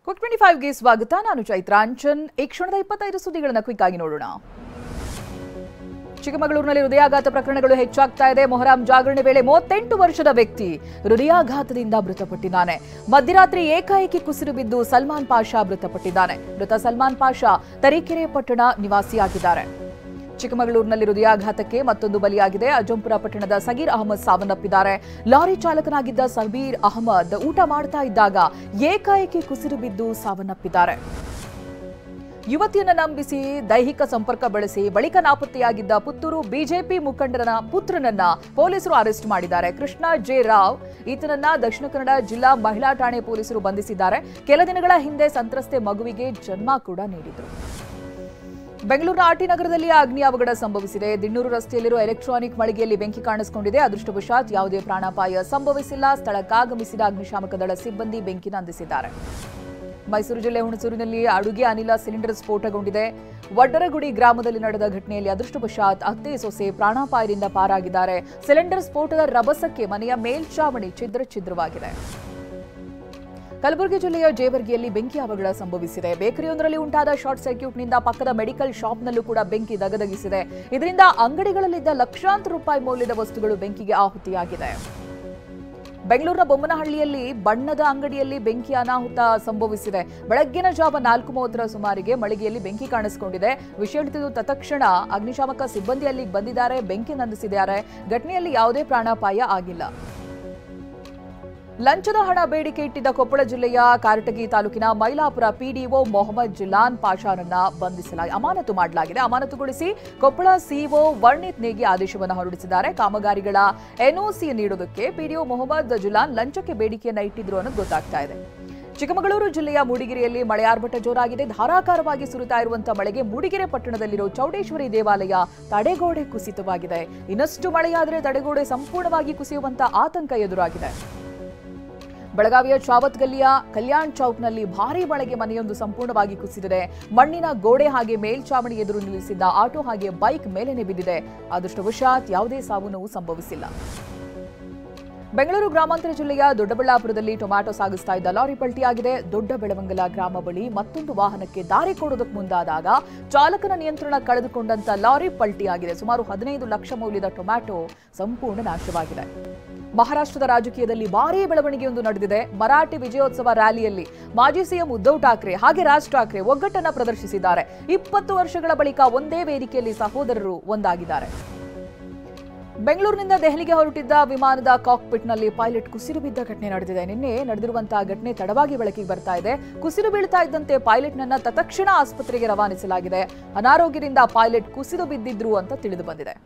Quick 25ಗೆ ಸ್ವಾಗತ. ನಾನು ಚೈತ್ರಾಂಚನ್. ಈ ಕ್ಷಣದ 25 ಸುದ್ದಿಗಳನ್ನು ಕ್ವಿಕ್ ಆಗಿ ನೋಡೋಣ. ಚಿಕ್ಕಮಗಳೂರಿನಲ್ಲಿ ಹೃದಯಾಘಾತ ಪ್ರಕರಣಗಳು ಹೆಚ್ಚಾಗ್ತಾ ಇದೆ. ಮೊಹರಂ ಜಾಗರಣೆ ವೇಳೆ 38 ವರ್ಷದ ವ್ಯಕ್ತಿ ಹೃದಯಾಘಾತದಿಂದ ಮೃತಪಟ್ಟಿದ್ದಾನೆ. ಮಧ್ಯರಾತ್ರಿ ಏಕಾಏಕಿ ಕುಸಿದು ಬಿದ್ದು ಸಲ್ಮಾನ್ ಪಾಷಾ ಮೃತಪಟ್ಟಿದ್ದಾನೆ. ಮೃತ ಸಲ್ಮಾನ್ ಪಾಷಾ ತರೀಕೆರೆ ಪಟ್ಟಣ ನಿವಾಸಿಯಾಗಿದ್ದಾರೆ. ಚಿಕ್ಕಮಗಳೂರಿನಲ್ಲಿ ಹೃದಯಾಘಾತಕ್ಕೆ ಮತ್ತೊಂದು ಬಲಿಯಾಗಿದೆ. ಅಜ್ಜಂಪುರ ಪಟ್ಟಣದ ಸಗೀರ್ ಅಹಮದ್ ಸಾವನ್ನಪ್ಪಿದ್ದಾರೆ. ಲಾರಿ ಚಾಲಕನಾಗಿದ್ದ ಸಬೀರ್ ಅಹಮದ್ ಊಟ ಮಾಡ್ತಾ ಇದ್ದಾಗ ಏಕಾಏಕಿ ಕುಸಿದು ಬಿದ್ದು ಸಾವನ್ನಪ್ಪಿದ್ದಾರೆ. ಯುವತಿಯನ್ನ ನಂಬಿಸಿ ದೈಹಿಕ ಸಂಪರ್ಕ ಬೆಳೆಸಿ ಬಳಿಕ ನಾಪತ್ತೆಯಾಗಿದ್ದ ಪುತ್ತೂರು ಬಿಜೆಪಿ ಮುಖಂಡನ ಪುತ್ರನನ್ನ ಪೊಲೀಸರು ಅರೆಸ್ಟ್ ಮಾಡಿದ್ದಾರೆ. ಕೃಷ್ಣ ಜೆ ರಾವ್ ಈತನನ್ನ ದಕ್ಷಿಣ ಕನ್ನಡ ಜಿಲ್ಲಾ ಮಹಿಳಾ ಠಾಣೆ ಪೊಲೀಸರು ಬಂಧಿಸಿದ್ದಾರೆ. ಕೆಲ ದಿನಗಳ ಹಿಂದೆ ಸಂತ್ರಸ್ತೆ ಮಗುವಿಗೆ ಜನ್ಮ ಕೂಡ ನೀಡಿದರು. ಬೆಂಗಳೂರಿನ ಆರ್ಟಿ ನಗರದಲ್ಲಿ ಅಗ್ನಿ ಅವಘಡ ಸಂಭವಿಸಿದೆ. ದಿಣ್ಣೂರು ರಸ್ತೆಯಲ್ಲಿರುವ ಎಲೆಕ್ಟ್ರಾನಿಕ್ ಮಳಿಗೆಯಲ್ಲಿ ಬೆಂಕಿ ಕಾಣಿಸಿಕೊಂಡಿದೆ. ಅದೃಷ್ಟವಶಾತ್ ಯಾವುದೇ ಪ್ರಾಣಾಪಾಯ ಸಂಭವಿಸಿಲ್ಲ. ಸ್ಥಳಕ್ಕಾಗಮಿಸಿದ ಅಗ್ನಿಶಾಮಕ ದಳ ಸಿಬ್ಬಂದಿ ಬೆಂಕಿ ನಂದಿಸಿದ್ದಾರೆ. ಮೈಸೂರು ಜಿಲ್ಲೆ ಹುಣಸೂರಿನಲ್ಲಿ ಅಡುಗೆ ಅನಿಲ ಸಿಲಿಂಡರ್ ಸ್ಫೋಟಗೊಂಡಿದೆ. ವಡ್ಡರಗುಡಿ ಗ್ರಾಮದಲ್ಲಿ ನಡೆದ ಘಟನೆಯಲ್ಲಿ ಅದೃಷ್ಟವಶಾತ್ ಅತ್ತೆ ಸೊಸೆ ಪ್ರಾಣಾಪಾಯದಿಂದ ಪಾರಾಗಿದ್ದಾರೆ. ಸಿಲಿಂಡರ್ ಸ್ಫೋಟದ ರಭಸಕ್ಕೆ ಮನೆಯ ಮೇಲ್ಛಾವಣಿ ಛಿದ್ರವಾಗಿದೆ. ಕಲಬುರಗಿ ಜಿಲ್ಲೆಯ ಜೇವರ್ಗಿಯಲ್ಲಿ ಬೆಂಕಿ ಅವಘಡ ಸಂಭವಿಸಿದೆ. ಬೇಕರಿಯೊಂದರಲ್ಲಿ ಉಂಟಾದ ಶಾರ್ಟ್ ಸರ್ಕ್ಯೂಟ್ನಿಂದ ಪಕ್ಕದ ಮೆಡಿಕಲ್ ಶಾಪ್ನಲ್ಲೂ ಕೂಡ ಬೆಂಕಿ ದಗದಗಿಸಿದೆ. ಇದರಿಂದ ಅಂಗಡಿಗಳಲ್ಲಿದ್ದ ಲಕ್ಷಾಂತರ ರೂಪಾಯಿ ಮೌಲ್ಯದ ವಸ್ತುಗಳು ಬೆಂಕಿಗೆ ಆಹುತಿಯಾಗಿದೆ. ಬೆಂಗಳೂರಿನ ಬೊಮ್ಮನಹಳ್ಳಿಯಲ್ಲಿ ಬಣ್ಣದ ಅಂಗಡಿಯಲ್ಲಿ ಬೆಂಕಿ ಅನಾಹುತ ಸಂಭವಿಸಿದೆ. ಬೆಳಗ್ಗಿನ ಜಾವ 4:30 ಸುಮಾರಿಗೆ ಮಳಿಗೆಯಲ್ಲಿ ಬೆಂಕಿ ಕಾಣಿಸಿಕೊಂಡಿದೆ. ವಿಷಯ ತಿಳಿದು ತತ್ಕ್ಷಣ ಅಗ್ನಿಶಾಮಕ ಸಿಬ್ಬಂದಿ ಅಲ್ಲಿಗೆ ಬಂದಿದ್ದಾರೆ, ಬೆಂಕಿ ನಂದಿಸಿದ್ದಾರೆ. ಘಟನೆಯಲ್ಲಿ ಯಾವುದೇ ಪ್ರಾಣಾಪಾಯ ಆಗಿಲ್ಲ. ಲಂಚದ ಹಣ ಬೇಡಿಕೆ ಇಟ್ಟಿದ್ದ ಕೊಪ್ಪಳ ಜಿಲ್ಲೆಯ ಕಾರಟಗಿ ತಾಲೂಕಿನ ಮೈಲಾಪುರ ಪಿಡಿಒ ಮೊಹಮ್ಮದ್ ಜಿಲಾನ್ ಪಾಷಾನನ್ನ ಅಮಾನತು ಮಾಡಲಾಗಿದೆ. ಅಮಾನತುಗೊಳಿಸಿ ಕೊಪ್ಪಳ ಸಿಇಒ ವರ್ಣಿತ್ ನೇಗಿ ಆದೇಶವನ್ನು ಹೊರಡಿಸಿದ್ದಾರೆ. ಕಾಮಗಾರಿಗಳ ಎನ್ಒಸಿ ನೀಡುವುದಕ್ಕೆ ಪಿಡಿಒ ಮೊಹಮ್ಮದ್ ಜಿಲಾನ್ ಲಂಚಕ್ಕೆ ಬೇಡಿಕೆಯನ್ನ ಇಟ್ಟಿದ್ರು ಅನ್ನೋದು ಗೊತ್ತಾಗ್ತಾ ಇದೆ. ಚಿಕ್ಕಮಗಳೂರು ಜಿಲ್ಲೆಯ ಮೂಡಿಗೆರೆಯಲ್ಲಿ ಮಳೆ ಆರ್ಭಟ ಜೋರಾಗಿದೆ. ಧಾರಾಕಾರವಾಗಿ ಸುರಿತಾ ಇರುವಂತಹ ಮಳೆಗೆ ಮೂಡಿಗೆರೆ ಪಟ್ಟಣದಲ್ಲಿರೋ ಚೌಡೇಶ್ವರಿ ದೇವಾಲಯ ತಡೆಗೋಡೆ ಕುಸಿತವಾಗಿದೆ. ಇನ್ನಷ್ಟು ಮಳೆಯಾದರೆ ತಡೆಗೋಡೆ ಸಂಪೂರ್ಣವಾಗಿ ಕುಸಿಯುವಂತಹ ಆತಂಕ ಎದುರಾಗಿದೆ. ಬೆಳಗಾವಿಯ ಚಾವತ್ ಗಲ್ಲಿಯ ಕಲ್ಯಾಣ್ ಚೌಕ್ನಲ್ಲಿ ಭಾರೀ ಮಳೆಗೆ ಮನೆಯೊಂದು ಸಂಪೂರ್ಣವಾಗಿ ಕುಸಿದಿದೆ. ಮಣ್ಣಿನ ಗೋಡೆ ಹಾಗೆ ಮೇಲ್ಛಾವಣಿ ಎದುರು ನಿಲ್ಲಿಸಿದ್ದ ಆಟೋ ಹಾಗೆ ಬೈಕ್ ಮೇಲೆನೆ ಬಿದ್ದಿದೆ. ಅದೃಷ್ಟವಶಾತ್ ಯಾವುದೇ ಸಾವು ನೋವು ಸಂಭವಿಸಿಲ್ಲ. ಬೆಂಗಳೂರು ಗ್ರಾಮಾಂತರ ಜಿಲ್ಲೆಯ ದೊಡ್ಡಬಳ್ಳಾಪುರದಲ್ಲಿ ಟೊಮ್ಯಾಟೊ ಸಾಗಿಸ್ತಾ ಇದ್ದ ಲಾರಿ ಪಲ್ಟಿಯಾಗಿದೆ. ದೊಡ್ಡಬೆಳವಂಗಲ ಗ್ರಾಮ ಬಳಿ ಮತ್ತೊಂದು ವಾಹನಕ್ಕೆ ದಾರಿ ಕೊಡೋದಕ್ಕೆ ಮುಂದಾದಾಗ ಚಾಲಕನ ನಿಯಂತ್ರಣ ಕಳೆದುಕೊಂಡಂತ ಲಾರಿ ಪಲ್ಟಿಯಾಗಿದೆ. ಸುಮಾರು 15 ಲಕ್ಷ ಮೌಲ್ಯದ ಟೊಮ್ಯಾಟೊ ಸಂಪೂರ್ಣ ನಾಶವಾಗಿದೆ. ಮಹಾರಾಷ್ಟ್ರದ ರಾಜಕೀಯದಲ್ಲಿ ಭಾರೀ ಬೆಳವಣಿಗೆಯೊಂದು ನಡೆದಿದೆ. ಮರಾಠಿ ವಿಜಯೋತ್ಸವ ರ್ಯಾಲಿಯಲ್ಲಿ ಮಾಜಿ ಸಿಎಂ ಉದ್ಧವ್ ಠಾಕ್ರೆ ಹಾಗೆ ರಾಜ್ ಠಾಕ್ರೆ ಒಗ್ಗಟ್ಟನ್ನ ಪ್ರದರ್ಶಿಸಿದ್ದಾರೆ. 20 ವರ್ಷಗಳ ಬಳಿಕ ಒಂದೇ ವೇದಿಕೆಯಲ್ಲಿ ಸಹೋದರರು ಒಂದಾಗಿದ್ದಾರೆ. ಬೆಂಗಳೂರಿನಿಂದ ದೆಹಲಿಗೆ ಹೊರಟಿದ್ದ ವಿಮಾನದ ಕಾಕ್ಪಿಟ್ನಲ್ಲಿ ಪೈಲಟ್ ಕುಸಿದು ಬಿದ್ದ ಘಟನೆ ನಡೆದಿದೆ. ನಿನ್ನೆ ನಡೆದಿರುವಂತಹ ಘಟನೆ ತಡವಾಗಿ ಬೆಳಕಿಗೆ ಬರ್ತಾ ಇದೆ. ಕುಸಿದು ಬೀಳ್ತಾ ಇದ್ದಂತೆ ಪೈಲಟ್ನನ್ನ ತತ್ಕ್ಷಣ ಆಸ್ಪತ್ರೆಗೆ ರವಾನಿಸಲಾಗಿದೆ. ಅನಾರೋಗ್ಯದಿಂದ ಪೈಲಟ್ ಕುಸಿದು ಬಿದ್ದಿದ್ರು ಅಂತ ತಿಳಿದು ಬಂದಿದೆ.